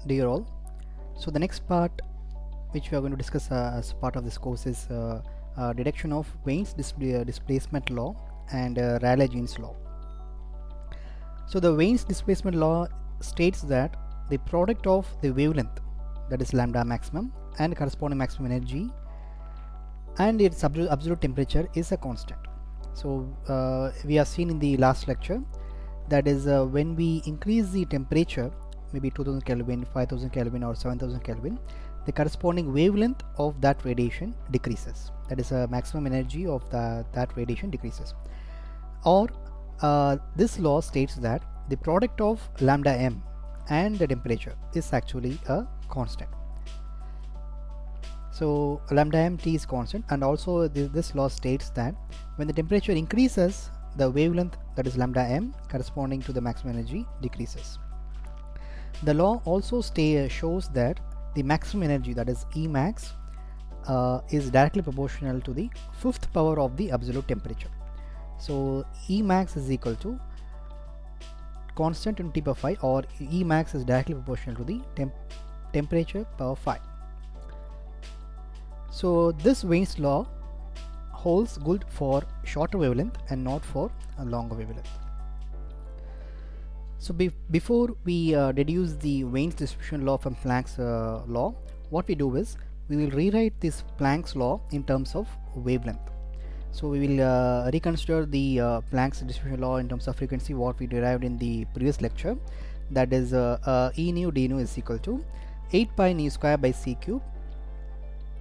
dear all. So the next part which we are going to discuss as part of this course is deduction of Wien's displacement law and Rayleigh-Jeans law. So the Wien's displacement law states that the product of the wavelength, that is lambda maximum, and corresponding maximum energy and its absolute temperature is a constant. So we have seen in the last lecture, that is when we increase the temperature, maybe 2000 Kelvin, 5000 Kelvin or 7000 Kelvin, the corresponding wavelength of that radiation decreases. That is a maximum energy of that radiation decreases. Or this law states that the product of lambda m and the temperature is actually a constant. So lambda m t is constant, and also this law states that when the temperature increases, the wavelength, that is lambda m, corresponding to the maximum energy decreases. The law also shows that the maximum energy, that is E max, is directly proportional to the fifth power of the absolute temperature. So E max is equal to constant in T power 5, or E max is directly proportional to the temperature power 5. So this Wien's law holds good for shorter wavelength and not for a longer wavelength. So before we deduce the Wien's distribution law from Planck's law, what we do is we will rewrite this Planck's law in terms of wavelength. So we will reconsider the Planck's distribution law in terms of frequency, what we derived in the previous lecture, that is E nu d nu is equal to 8 pi nu square by c cube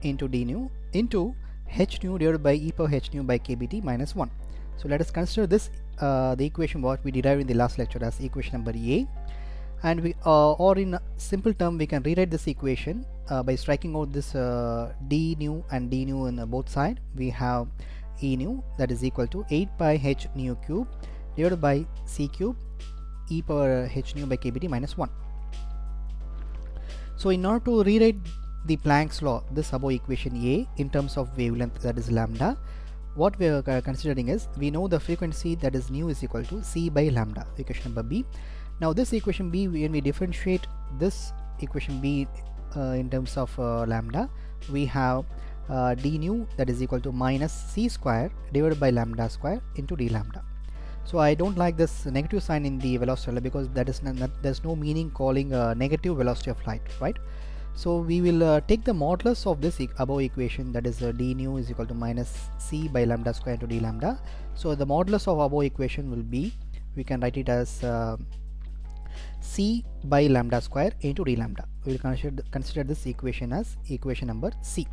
into d nu into h nu divided by e power h nu by kBt minus 1. So let us consider this the equation what we derived in the last lecture as equation number A, and we or in simple term we can rewrite this equation by striking out this d nu and d nu in both sides. We have E nu, that is equal to 8 pi h nu cube divided by c cube e power h nu by kBt minus 1. So in order to rewrite the Planck's law, this above equation A, in terms of wavelength, that is lambda, what we are considering is, we know the frequency, that is nu is equal to c by lambda, equation number B. Now this equation B, when we differentiate this equation B in terms of lambda, we have d nu, that is equal to minus c square divided by lambda square into d lambda. So I don't like this negative sign in the velocity, because that is there's no meaning calling a negative velocity of light, right? So we will take the modulus of this above equation, that is d nu is equal to minus c by lambda square into d lambda. So the modulus of above equation will be, we can write it as c by lambda square into d lambda. We will consider this equation as equation number C.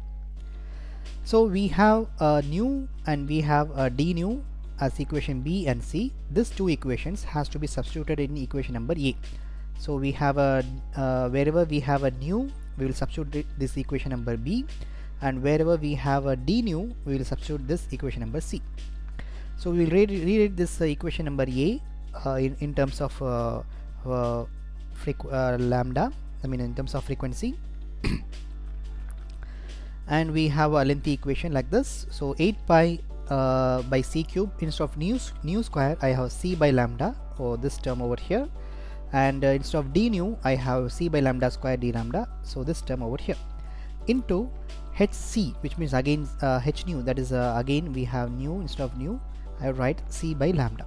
So we have nu and we have d nu as equation B and C. These two equations has to be substituted in equation number A. So we have a wherever we have a nu, we will substitute this equation number B, and wherever we have a d nu, we will substitute this equation number C. So we will rewrite this equation number A in terms of lambda, I mean in terms of frequency and we have a lengthy equation like this. So 8 pi by c cube, instead of nu square I have c by lambda, or this term over here, and instead of d nu I have c by lambda square d lambda, so this term over here, into hc, which means again h nu, that is again we have nu, instead of nu I write c by lambda,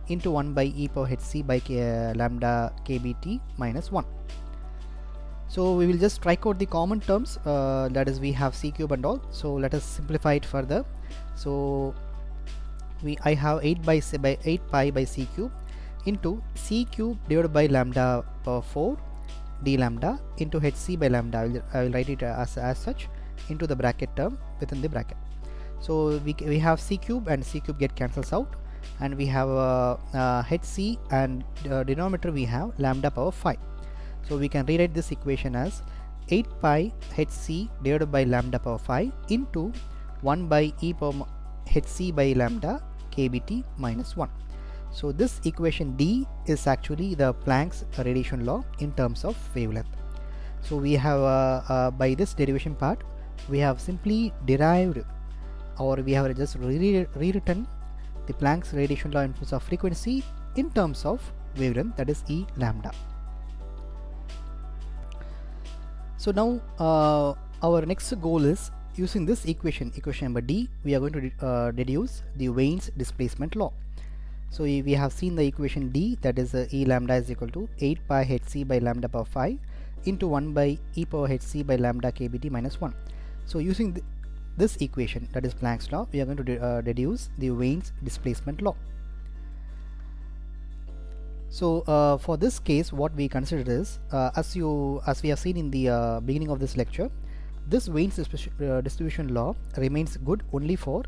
into 1 by e power hc by lambda kBt minus 1. So we will just strike out the common terms, that is we have c cube and all. So let us simplify it further. So I have 8 pi by c cube into c cube divided by lambda power 4 d lambda into hc by lambda. I will write it as such into the bracket term within the bracket. So we have c cube and c cube get cancels out, and we have hc, and denominator we have lambda power 5. So we can rewrite this equation as 8 pi hc divided by lambda power 5 into 1 by e power hc by lambda kBt minus 1. So this equation D is actually the Planck's radiation law in terms of wavelength. So we have by this derivation part, we have simply derived, or we have just rewritten the Planck's radiation law in terms of frequency in terms of wavelength, that is E lambda. So now our next goal is using this equation number D, we are going to deduce the Wien's displacement law. So we have seen the equation D, that is E lambda is equal to 8 pi hc by lambda power 5 into 1 by e power hc by lambda kbt minus 1. So using this equation, that is Planck's law, we are going to deduce the Wien's displacement law. So for this case, what we consider is, as we have seen in the beginning of this lecture, this Wien's distribution law remains good only for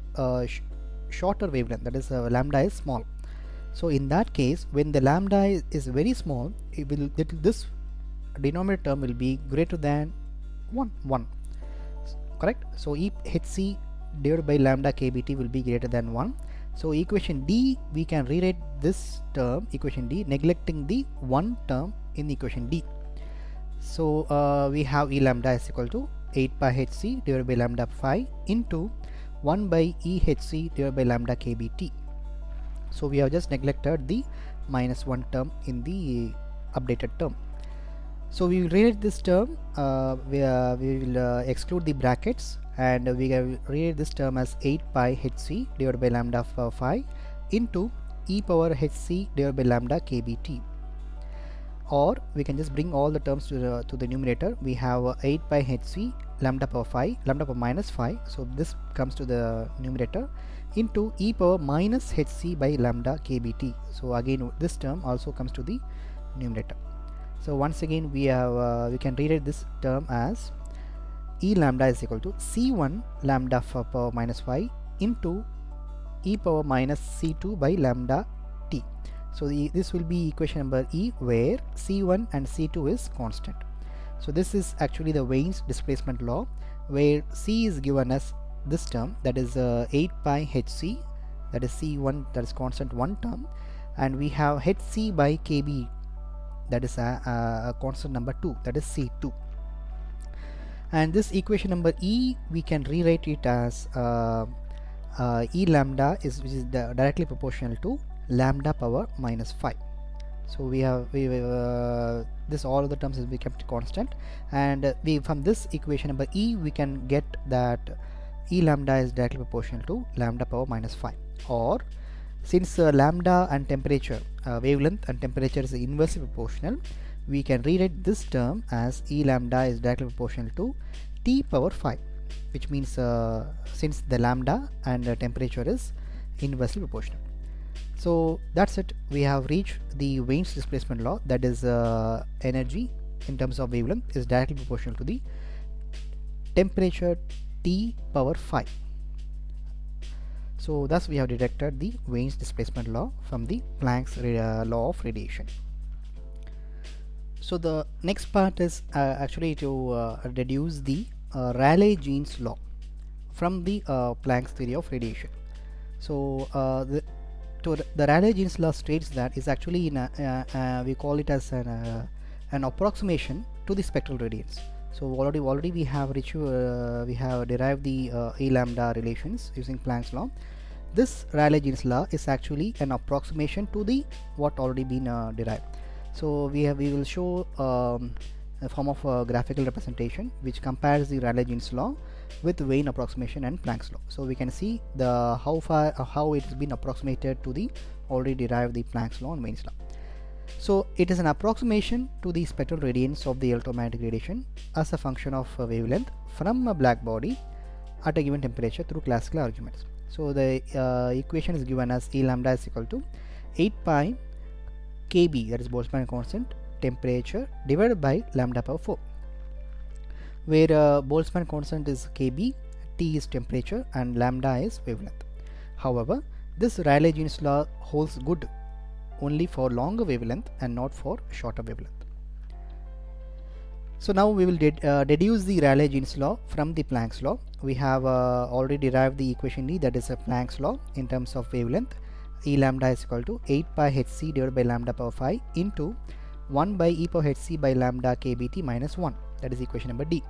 shorter wavelength, that is lambda is small. So in that case, when the lambda is very small, this denominator term will be greater than 1, correct? So E hc divided by lambda kbt will be greater than 1. So equation D, we can rewrite this term, equation D, neglecting the 1 term in equation D. So we have E lambda is equal to 8 pi hc divided by lambda 5 into 1 by E hc divided by lambda kbt. So we have just neglected the minus 1 term in the updated term. So we will rewrite this term, we will exclude the brackets, and we will rewrite this term as 8 pi hc divided by lambda 5 into e power hc divided by lambda kbt. Or we can just bring all the terms to the numerator. We have 8 pi hc lambda power 5, lambda power minus 5, so this comes to the numerator, into e power minus hc by lambda kbt. So again this term also comes to the numerator. So once again we can rewrite this term as E lambda is equal to C1 lambda power minus 5 into e power minus C2 by lambda t. So this will be equation number E, where C1 and C2 is constant. So this is actually the Wien's displacement law, where C is given as this term, that is 8 pi hc, that is C1, that is constant 1 term, and we have hc by kb, that is a constant number 2, that is C2. And this equation number E, we can rewrite it as E lambda which is directly proportional to lambda power minus 5. So we have this, all of the terms will be kept constant, and from this equation number E, we can get that E lambda is directly proportional to lambda power minus 5. Or since lambda and temperature, wavelength and temperature is inversely proportional, we can rewrite this term as E lambda is directly proportional to T power 5, which means since the lambda and temperature is inversely proportional. So that's it, we have reached the Wien's displacement law, that is energy in terms of wavelength is directly proportional to the temperature T power 5. So thus we have detected the Wien's displacement law from the Planck's law of radiation. So the next part is actually to deduce the Rayleigh-Jeans law from the Planck's theory of radiation. So the Rayleigh-Jeans law states that is actually in we call it as an approximation to the spectral radiance. So already we have derived the E lambda relations using Planck's law. This Rayleigh-Jeans law is actually an approximation to the what already been derived. So we will show a form of graphical representation which compares the Rayleigh-Jeans law with Wien approximation and Planck's law. So we can see how it has been approximated to the already derived the Planck's law and Wien's law. So it is an approximation to the spectral radiance of the electromagnetic radiation as a function of wavelength from a black body at a given temperature through classical arguments. So the equation is given as E lambda is equal to 8 pi kb, that is Boltzmann constant, temperature divided by lambda power 4, where Boltzmann constant is kb, T is temperature, and lambda is wavelength. However, this Rayleigh-Jeans law holds good only for longer wavelength and not for shorter wavelength. So now we will deduce the Rayleigh-Jeans law from the Planck's law. We have already derived the equation E, that is a Planck's law in terms of wavelength. E lambda is equal to 8 pi hc divided by lambda power 5 into 1 by e power hc by lambda kbt minus 1, that is equation number D.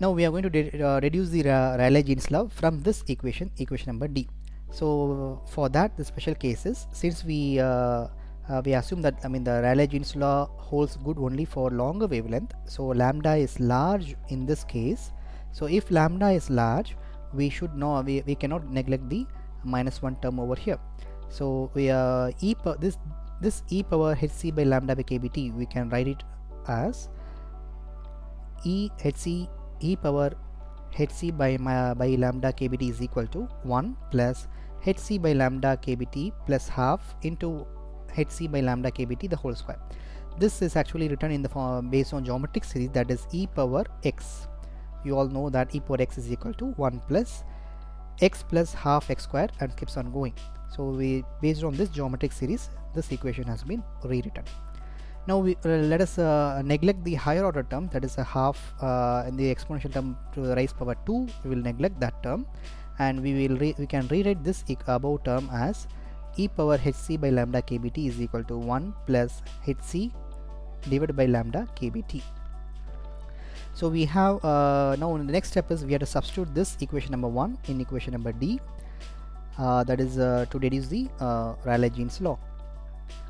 Now we are going to reduce the Rayleigh-Jeans law from this equation number D. So for that, the special case is, since we we assume that the Rayleigh-Jeans law holds good only for longer wavelength, so lambda is large in this case. So if lambda is large, we should know we cannot neglect the -1 term over here. So we this e power hc by lambda by kbt, we can write it as e power hc by lambda kbt is equal to 1 plus hc by lambda kbt plus half into hc by lambda kbt the whole square. This is actually written in the form based on geometric series, that is e power x. You all know that e power x is equal to 1 plus x plus half x square and keeps on going. So we based on this geometric series, this equation has been rewritten. Now let us neglect the higher order term, that is a half in the exponential term to the raised power 2. We will neglect that term, and we can rewrite this above term as e power hc by lambda kbt is equal to 1 plus hc divided by lambda kbt. So we have now in the next step is we have to substitute this equation number 1 in equation number D, that is to deduce the Rayleigh-Jeans law.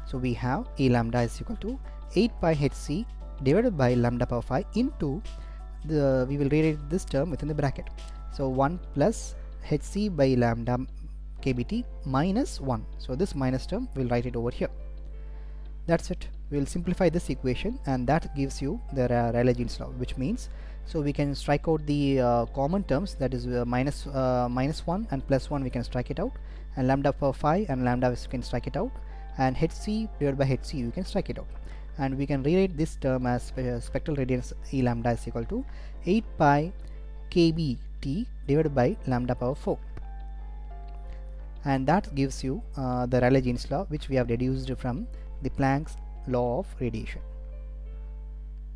So we have E lambda is equal to 8 pi hc divided by lambda power 5 into the, we will rewrite this term within the bracket. So 1 plus hc by lambda kbt minus 1. So this minus term, we'll write it over here. That's it. We will simplify this equation, and that gives you the Rayleigh-Jeans law, which means, so we can strike out the common terms, that is minus 1 and plus 1 we can strike it out, and lambda power 5 and lambda we can strike it out, and hc divided by hc you can strike it out, and we can rewrite this term as spectral radiance E lambda is equal to 8 pi kbt divided by lambda power 4, and that gives you the Rayleigh-Jeans law, which we have deduced from the Planck's law of radiation.